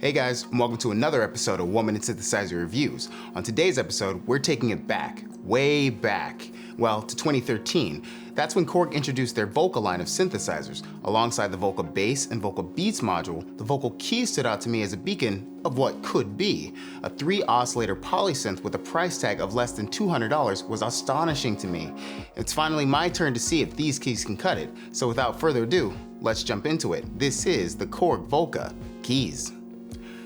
Hey guys, and welcome to another episode of Woman and Synthesizer Reviews. On today's episode, we're taking it back, way back, well, to 2013. That's when Korg introduced their Volca line of synthesizers. Alongside the Volca Bass and Volca Beats module, the Volca Keys stood out to me as a beacon of what could be. A 3-oscillator polysynth with a price tag of less than $200 was astonishing to me. It's finally my turn to see if these keys can cut it, so without further ado, let's jump into it. This is the Korg Volca Keys.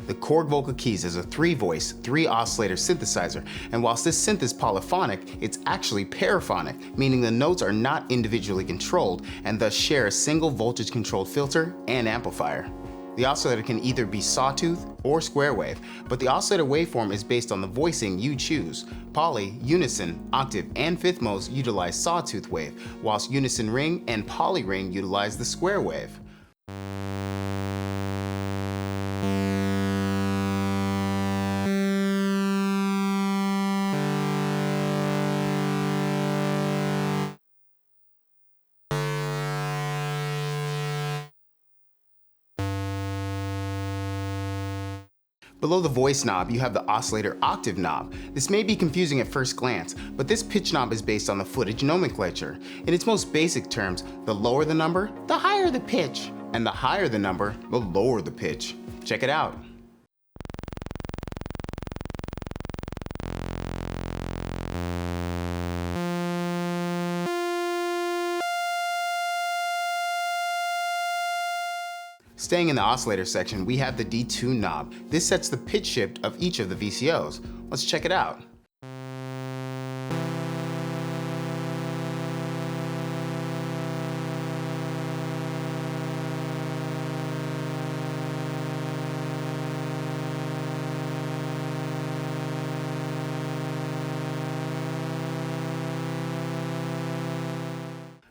The Korg Volca Keys is a 3-voice, 3-oscillator synthesizer, and whilst this synth is polyphonic, it's actually paraphonic, meaning the notes are not individually controlled and thus share a single voltage-controlled filter and amplifier. The oscillator can either be sawtooth or square wave, but the oscillator waveform is based on the voicing you choose. Poly, unison, octave, and fifth modes utilize sawtooth wave, whilst unison ring and poly ring utilize the square wave. Below the voice knob, you have the oscillator octave knob. This may be confusing at first glance, but this pitch knob is based on the footage nomenclature. In its most basic terms, the lower the number, the higher the pitch, and the higher the number, the lower the pitch. Check it out. Staying in the oscillator section, we have the D2 knob. This sets the pitch shift of each of the VCOs. Let's check it out.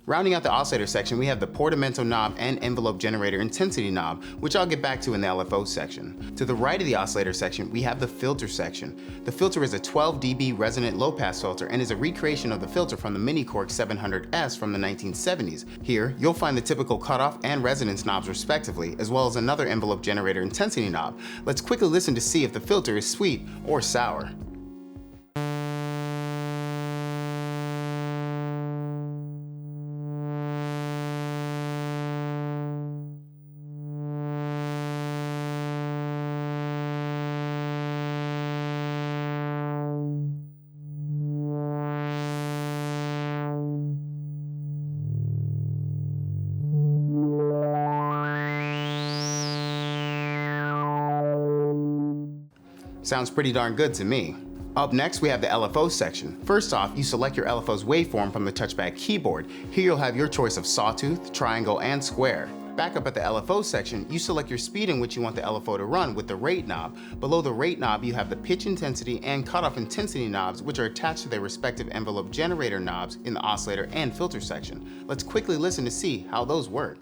Rounding out the oscillator section, we have the portamento knob and envelope generator intensity knob, which I'll get back to in the LFO section. To the right of the oscillator section, we have the filter section. The filter is a 12 dB resonant low-pass filter and is a recreation of the filter from the Mini Korg 700S from the 1970s. Here, you'll find the typical cutoff and resonance knobs respectively, as well as another envelope generator intensity knob. Let's quickly listen to see if the filter is sweet or sour. Sounds pretty darn good to me. Up next, we have the LFO section. First off, you select your LFO's waveform from the touchpad keyboard. Here you'll have your choice of sawtooth, triangle, and square. Back up at the LFO section, you select your speed in which you want the LFO to run with the rate knob. Below the rate knob, you have the pitch intensity and cutoff intensity knobs, which are attached to their respective envelope generator knobs in the oscillator and filter section. Let's quickly listen to see how those work.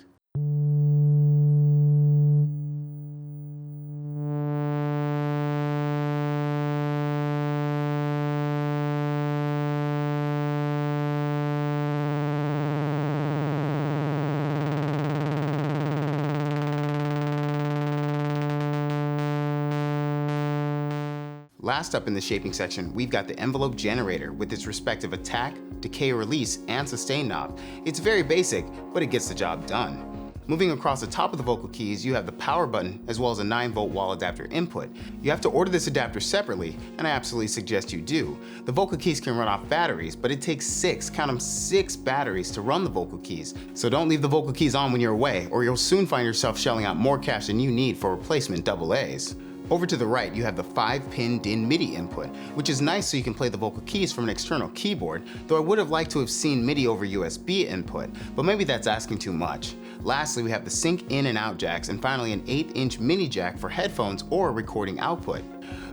Last up in the shaping section, we've got the envelope generator with its respective attack, decay release, and sustain knob. It's very basic, but it gets the job done. Moving across the top of the vocal keys, you have the power button as well as a 9-volt wall adapter input. You have to order this adapter separately, and I absolutely suggest you do. The vocal keys can run off batteries, but it takes 6, count them, 6 batteries to run the vocal keys. So don't leave the vocal keys on when you're away, or you'll soon find yourself shelling out more cash than you need for replacement AA's. Over to the right, you have the 5-pin DIN MIDI input, which is nice so you can play the vocal keys from an external keyboard, though I would have liked to have seen MIDI over USB input, but maybe that's asking too much. Lastly, we have the sync in and out jacks, and finally an 8-inch mini jack for headphones or recording output.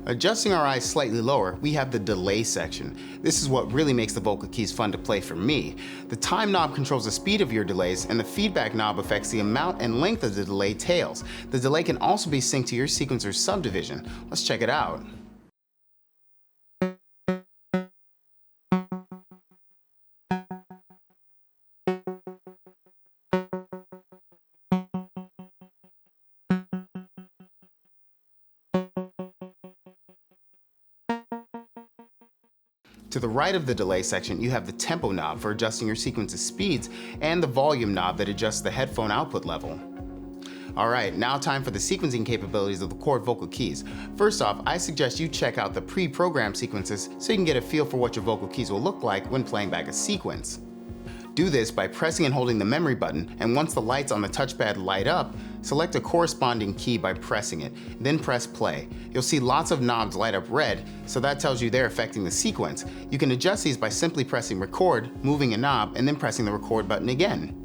Adjusting our eyes slightly lower, we have the delay section. This is what really makes the vocal keys fun to play for me. The time knob controls the speed of your delays, and the feedback knob affects the amount and length of the delay tails. The delay can also be synced to your sequencer's subdivision. Let's check it out. To the right of the delay section, you have the tempo knob for adjusting your sequence's speeds and the volume knob that adjusts the headphone output level. Alright, now time for the sequencing capabilities of the Korg vocal keys. First off, I suggest you check out the pre-programmed sequences so you can get a feel for what your vocal keys will look like when playing back a sequence. Do this by pressing and holding the memory button, and once the lights on the touchpad light up, select a corresponding key by pressing it, then press play. You'll see lots of knobs light up red, so that tells you they're affecting the sequence. You can adjust these by simply pressing record, moving a knob, and then pressing the record button again.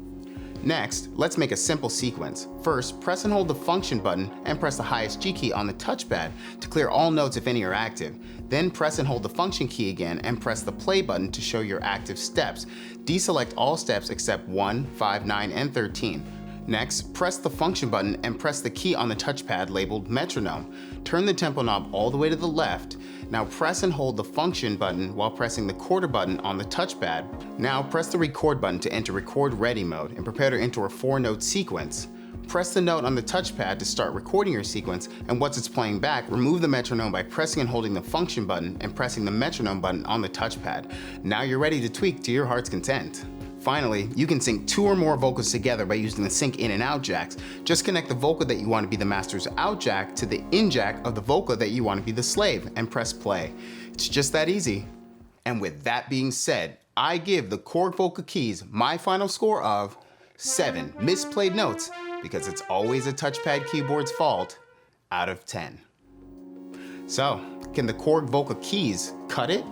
Next, let's make a simple sequence. First, press and hold the function button and press the highest G key on the touchpad to clear all notes if any are active. Then press and hold the function key again and press the play button to show your active steps. Deselect all steps except 1, 5, 9, and 13. Next, press the function button and press the key on the touchpad labeled metronome. Turn the tempo knob all the way to the left. Now press and hold the function button while pressing the quarter button on the touchpad. Now press the record button to enter record ready mode and prepare to enter a 4-note sequence. Press the note on the touchpad to start recording your sequence, and once it's playing back, remove the metronome by pressing and holding the function button and pressing the metronome button on the touchpad. Now you're ready to tweak to your heart's content. Finally, you can sync 2 or more vocals together by using the sync in and out jacks. Just connect the vocal that you want to be the master's out jack to the in jack of the vocal that you want to be the slave and press play. It's just that easy. And with that being said, I give the Korg Volca Keys my final score of 7 misplayed notes, because it's always a touchpad keyboard's fault, out of 10. So, can the Korg Volca Keys cut it?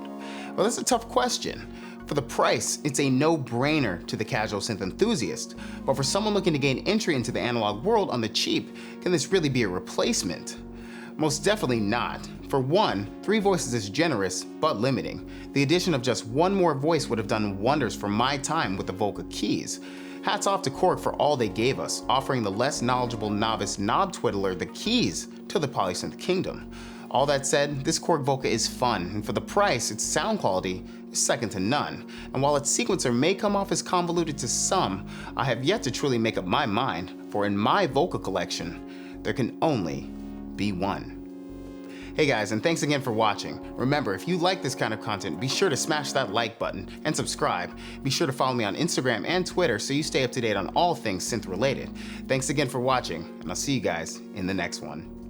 Well, that's a tough question. For the price, it's a no-brainer to the casual synth enthusiast, but for someone looking to gain entry into the analog world on the cheap, can this really be a replacement? Most definitely not. For one, 3 voices is generous, but limiting. The addition of just 1 more voice would have done wonders for my time with the Volca Keys. Hats off to Korg for all they gave us, offering the less knowledgeable novice knob twiddler the keys to the polysynth kingdom. All that said, this Korg Volca is fun, and for the price, its sound quality is second to none. And while its sequencer may come off as convoluted to some, I have yet to truly make up my mind, for in my Volca collection, there can only be one. Hey guys, and thanks again for watching. Remember, if you like this kind of content, be sure to smash that like button and subscribe. Be sure to follow me on Instagram and Twitter so you stay up to date on all things synth related. Thanks again for watching, and I'll see you guys in the next one.